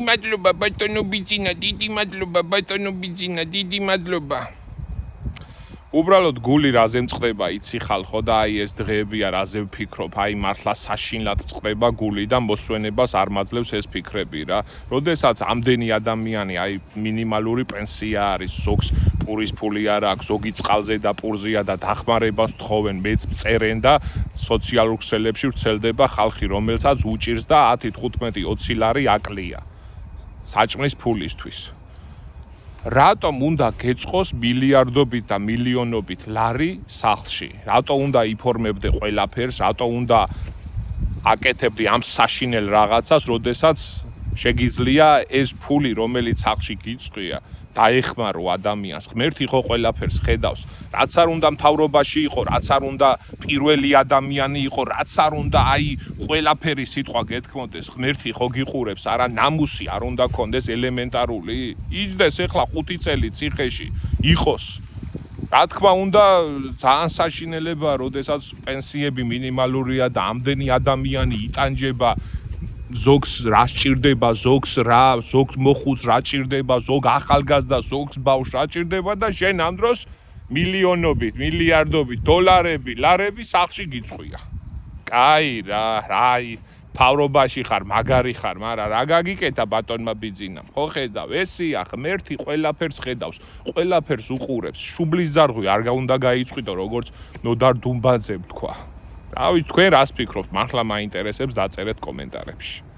მადლობა ბატონო ბიძინა, დიდი მადლობა ბატონო ბიძინა, დიდი მადლობა. უბრალოდ გული რაზე მწყდება, იცი ხალხო და აი ეს დღეებია რაზე ვფიქრობ, აი მართლა საშინლად წყდება გული და მოსვენებას არ მაძლევს ეს ფიქრები რა. როდესაც ამდენი ადამიანი აი მინიმალური პენსია არის, ზოგს პურის ფული არ აქვს, ზოგი წყალზე და პურზეა და დახმარებას თხოვენ, მეც წერენ და სოციალურ ქსელებში ვრცელდება ხალხი, რომელსაც უჭირს და 10, 15, 20 ლარი აკლია საჭმლის ფულისთვის. რატომ უნდა გეწყოს მილიარდობით და მილიონობით ლარი სახლში? რატო უნდა იფორმებდე ყველაფერს? რატო უნდა აკეთებდი ამ საშინელ რაღაცას, როდესაც შეგიძლია ეს ფული, რომელიც სახლში გიწვია, დაეხმარო ადამიანს. ღმერთი ხო ყველაფერს ხედავს. რაც არ უნდა მთავრობაში იყო, რაც არ უნდა პირველი ადამიანი იყო, რაც არ უნდა აი ყველაფერი სიტყვა გეთქმოდეს, ღმერთი ხო გიყურებს, არა ნამუსი არ უნდა კონდეს ელემენტარული. იჯდეს ეხლა 5 წელი ციხეში იყოს. რა თქმა უნდა, ძალიან საშინელებაა, როდესაც პენსიები მინიმალურია და ამდენი ადამიანი იტანჯება. ზოგს რა სჭირდება, ზოგს მოხუც რა სჭირდება, ზოგ ახალგაზრდა, ზოგს ბავშვს რა სჭირდება და შენ ამ დროს მილიონობით, მილიარდობით დოლარები, ლარები სახლში გიწვია. კაი რა, მთავრობაში ხარ, მაგარი ხარ, მაგრამ რა გაგიკეთა ბატონმა ბიძინამ? ხო ხედავ, ესია ღმერთი ყველაფერს ხედავს, ყველაფერს უყურებს. შუბლის ზარღვი არ უნდა გაიწვიდო, როგორც ნოდარ დუმბაძემ თქვა. რა ვიცი, თქვენ რას ფიქრობთ? მართლა მაინტერესებს, დაწერეთ კომენტარებში.